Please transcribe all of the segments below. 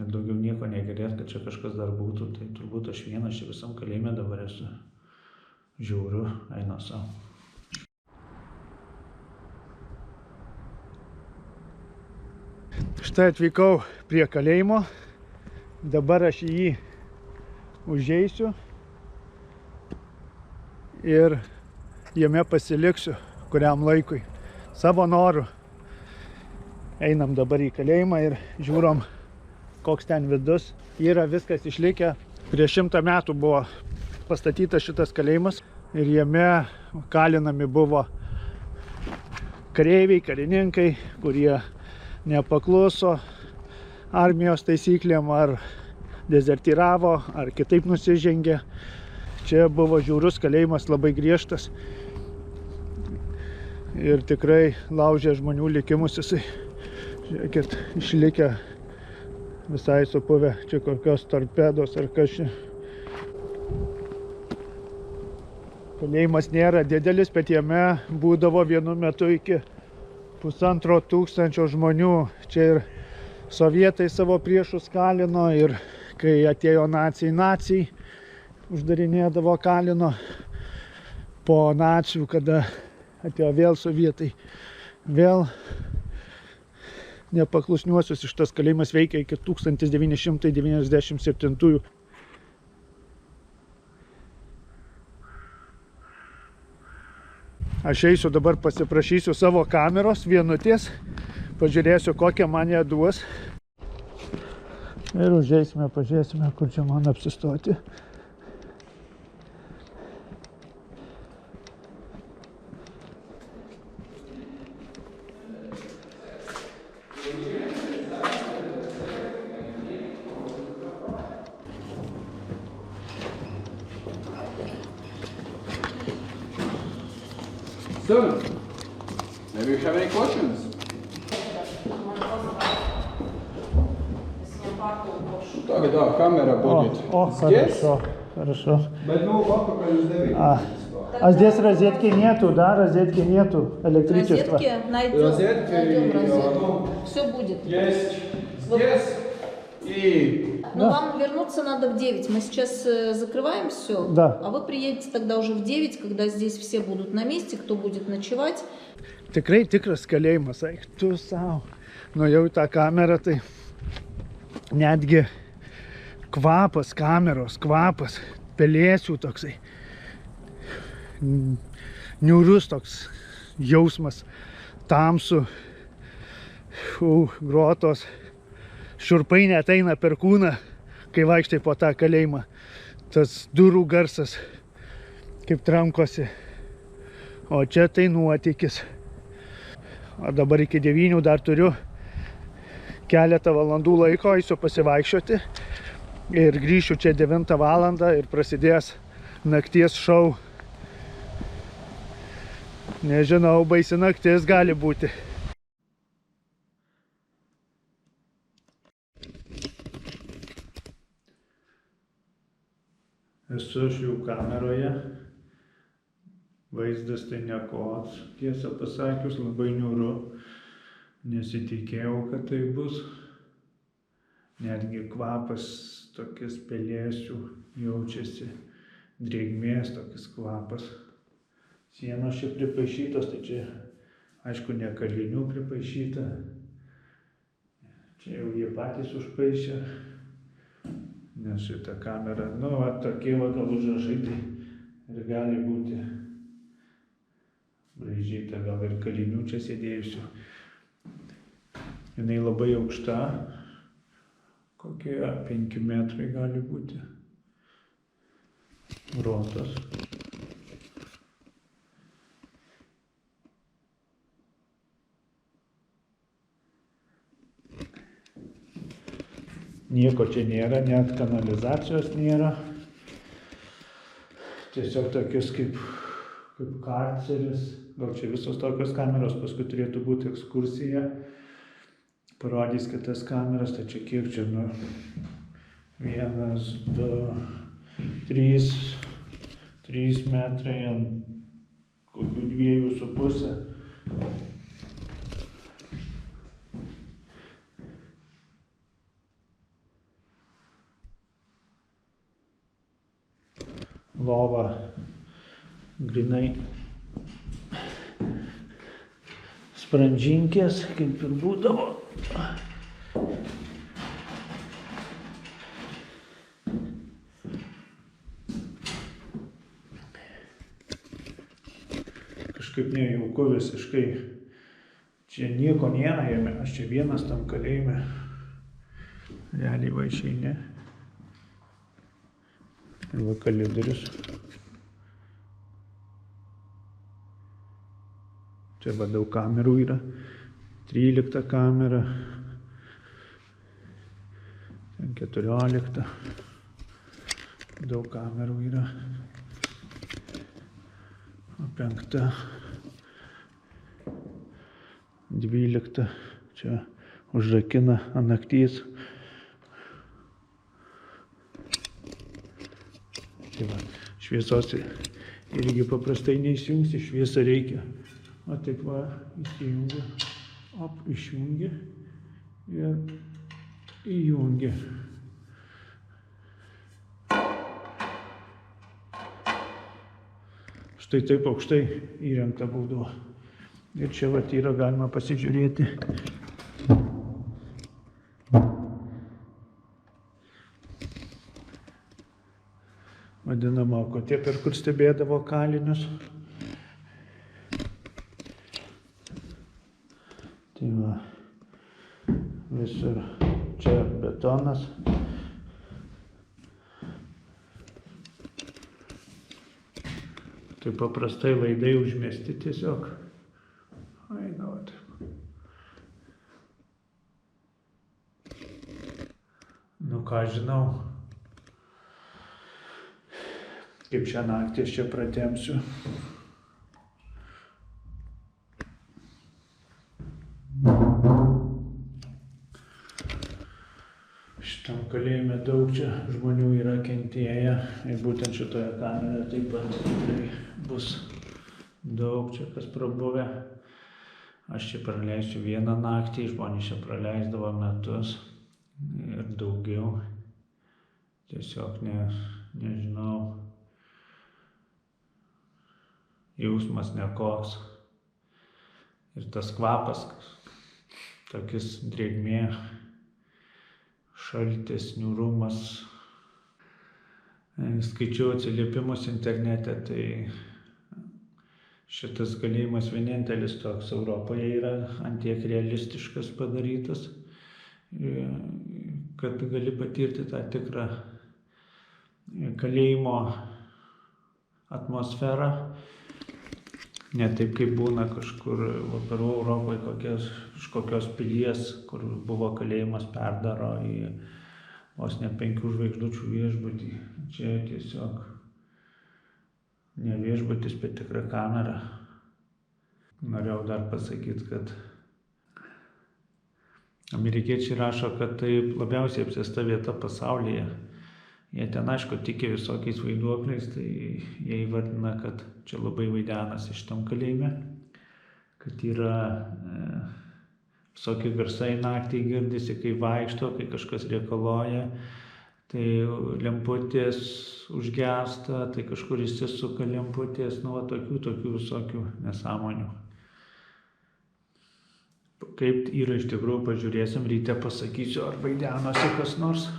ir daugiau nieko negirdėt, kad čia kažkas dar būtų, tai turbūt aš vienas čia visam kalėjime dabar esu. Žiūriu, eina savo. Štai atvykau prie kalėjimo, dabar aš į jį užeisiu ir jame pasiliksiu kuriam laikui, savo noru. Einam dabar į kalėjimą ir žiūrom, koks ten vidus. Yra viskas išlikę. Prieš 100 metų buvo pastatytas šitas kalėjimas ir jame kalinami buvo kareiviai, karininkai, kurie nepakluso armijos taisyklėm ar dezertyravo, ar kitaip nusižengė. Čia buvo žiaurus kalėjimas, labai griežtas ir tikrai laužė žmonių likimus jisai. Žiūrėkit, išlikę visai supuvę, čia kokios torpedos ar kas čia. Kalėjimas nėra didelis, bet jame būdavo vienu metu iki 1500 žmonių. Čia ir sovietai savo priešus kalino ir kai atėjo naciai uždarinėdavo kalino. Po nacių, kada atėjo vėl sovietai, vėl nepaklusniuosius šitas kalėjimas veikia iki 1997. Aš eisiu dabar pasiprašysiu savo kameros vienutės, pažiūrėsiu kokią man ją duos. Ir užeisime, pažiūrėsime, kur čia man apsistoti. So, maybe you have any questions? Да, камера будет здесь. Хорошо. А здесь розетки нету, да? Розетки нету электричества. Розетки найдем. Розетки розетку. Все будет. Есть здесь и... Но вам вернуться надо в 9. Мы сейчас закрываем все. Да. А вы приедете тогда уже в 9, когда здесь все будут на месте, кто будет ночевать. Tikrai tikras kalėjimas, eik tu savo. Nuėjau į tą kamerą, tai netgi kvapas kameros, kvapas, pelėsių toksai. Niūrus toks jausmas, tamsu, grotos. Šiurpai net eina per kūną, kai vaikštai po tą kalėjimą. Tas durų garsas, kaip trankosi. O čia tai nuotykis. O dabar iki 9 dar turiu keletą valandų laiko, eisiu pasivaikščioti. Ir grįšiu čia 9 valandą ir prasidės nakties šou. Nežinau, baisi naktis gali būti. Esu aš jau kameroje. Vaizdas tai nekoks, tiesą pasakius, labai niūru. Nesitikėjau, kad tai bus. Netgi kvapas tokias pelėsių jaučiasi. Drėgmės tokias kvapas. Sienos čia pripaišytos, tai čia, aišku, ne kalinių pripaišyta. Čia jau jie patys užpaišė. Nes šitą kamerą, tokie gal užrašai, tai ir gali būti braižyta, gal ir kalinių čia sėdėjusių. Jinai labai aukšta, kokie 5 metrai gali būti. Grotos. Nieko čia nėra, net kanalizacijos nėra. Tiesiog tokius kaip karceris. Gal čia visos tokios kameros, paskui turėtų būti ekskursija. Parodys kitas kameras, tai čia kiek čia, 1, 2, 3 metrai ant kokių 2,5. lova grinai sprandžinkės, kaip ir būdavo. Kažkaip nejauku visiškai. Čia nieko nėra jame, aš čia vienas tam kalėjime. Realiai va išeini. Ir va kalidorius. Čia va daug kamerų yra. 13 kamera. 14. Daug kamerų yra. 5. 12. Čia užrakina ant nakties. Tai va, šviesos irgi paprastai neįsijungsi, šviesą reikia. O taip va, įsijungi, išjungi ir įjungi. Štai taip aukštai įrengta būdavo. Ir čia vat yra galima pasižiūrėti. Vadinama akotė, per kur stebėdavo kalinius. Tai va, visur čia betonas. Tai paprastai laidai užmesti tiesiog. Eina, va taip. Nu ką žinau, kaip šią naktį aš čia pratempsiu. Šitam kalėjime daug čia žmonių yra kentėję ir būtent šitoje kameroje taip pat tikrai bus daug čia kas prabuvę. Aš čia praleisiu vieną naktį, žmonės čia praleisdavo metus ir daugiau. Tiesiog nežinau, jausmas nekoks. Ir tas kvapas, tokis drėgmė, šaltis, niūrumas. Skaičiau atsiliepimus internete, tai šitas kalėjimas vienintelis toks Europoje yra ant tiek realistiškas padarytas, kad gali patirti tą tikrą kalėjimo atmosferą. Ne taip, kaip būna kažkur vakarų Europoje, kažkokios pilies, kur buvo kalėjimas perdaro į vos ne 5 žvaigždučių viešbutį. Čia tiesiog ne viešbutis, bet tikra kamera. Norėjau dar pasakyti, kad amerikiečiai rašo, kad tai labiausiai apsėsta vieta pasaulyje. Jie ten, aišku, tiki visokiais vaiduokliais, tai jie įvardina, kad čia labai vaidenasi šitam kalėjime, kad yra visokie garsai naktį girdisi, kai vaikšto, kai kažkas riekaloja, tai lemputės užgęsta, tai kažkur įsisuka lemputės, nu, va, tokių visokių nesąmonių. Kaip yra iš tikrųjų, pažiūrėsim, ryte pasakysiu, ar vaidenosi kas nors.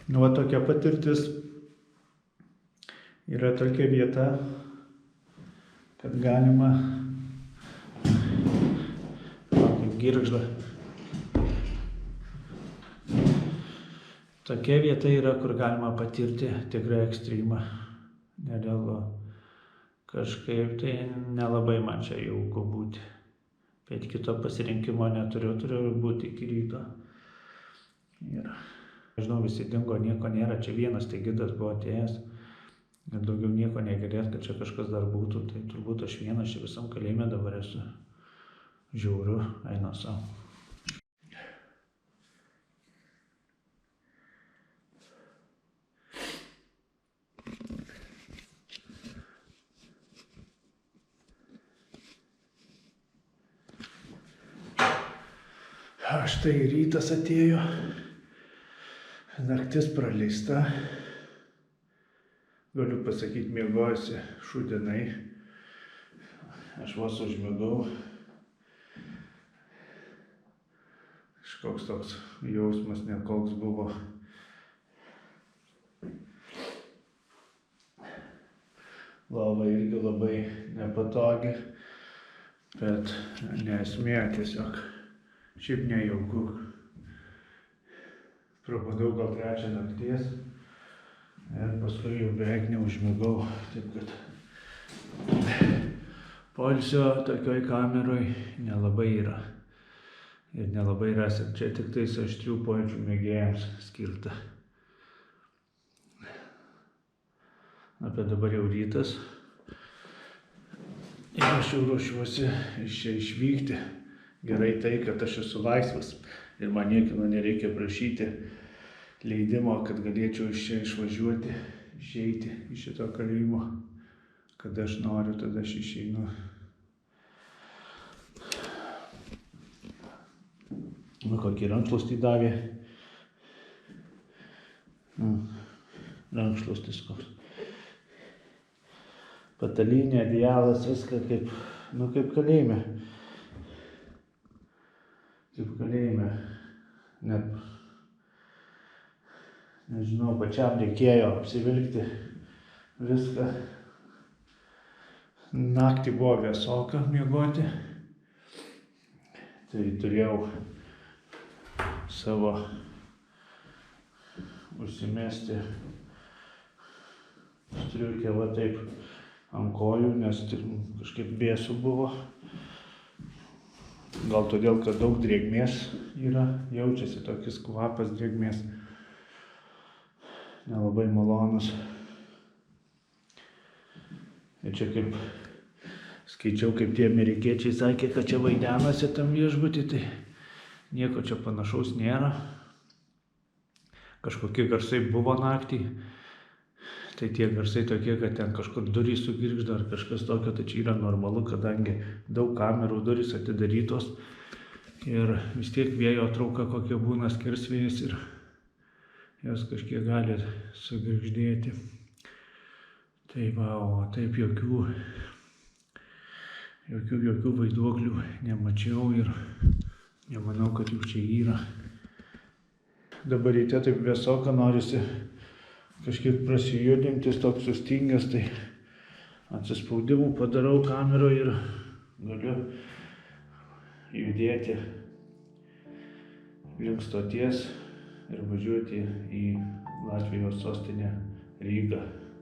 Nu, va, tokia patirtis. Yra tokia vieta, kad galima girgžda. Tokia vieta yra, kur galima patirti tikrą ekstremą. Nerealu. Kažkaip tai nelabai man čia jauku būti. Bet kito pasirinkimo neturiu, turiu būti iki ryto. Ir žinau, visi dingo, nieko nėra, čia vienas tai gidas buvo atėjęs. Ir daugiau nieko negirdėt, kad čia kažkas dar būtų, tai turbūt aš vienas čia visam kalėjime dabar esu. Žiūriu, eina savo. Štai rytas atėjo. Naktis praleista. Galiu pasakyti, miegojusi šūdienai. Aš vos užmigau. Kažkoks toks jausmas nekoks buvo. Lova irgi labai nepatogi, bet nesmė tiesiog. Šiaip nejauku. Prabudau gal 3 nakties ir paskui jau beveik neužmigau. Taip kad poilsio tokioj kameroj nelabai yra. Ir nelabai rasim. Čia tik tais aštrių pojūčių mėgėjams skirta. Apie dabar jau rytas. Ir aš jau ruošiuosi iš čia išvykti. Gerai tai, kad aš esu laisvas ir man niekino nereikia prašyti leidimo, kad galėčiau iš čia išvažiuoti, išeiti iš šito kalėjimo. Kada aš noriu, tada aš išeinu. Kokį rankšluostį davė. Rankšluostis koks. Patalynė, adijalas, viską kaip kalėjime. Kaip kalėjime. Net, nežinau, pačiam reikėjo apsivilkti viską. Naktį buvo vėsoka miegoti. Tai turėjau savo užsimesti striukę va taip ant kojų, nes kažkaip bėsų buvo. Gal todėl, kad daug drėgmės yra, jaučiasi tokis kvapas drėgmės. Nelabai malonus. Ir čia kaip skaičiau, kaip tie amerikiečiai sakė, kad čia vaidenasi tam viešbutį, tai nieko čia panašaus nėra. Kažkokie garsai buvo naktį, tai tie garsai tokie, kad ten kažkur durys sugirgžda ar kažkas tokio, tai čia yra normalu, kadangi daug kamerų, durys atidarytos ir vis tiek vėjo trauka kokia būna, skersvėjas ir jos kažkiek gali sugirgždėti. Tai va, o taip jokių vaiduoklių nemačiau ir nemanau, kad jų čia yra. Dabar ryte taip vėsoka, norisi kažkiek prasijudintis, toks sustingęs, tai atsispaudimų padarau kameroje ir galiu judėti link stoties ir važiuoti į Latvijos sostinę Rygą.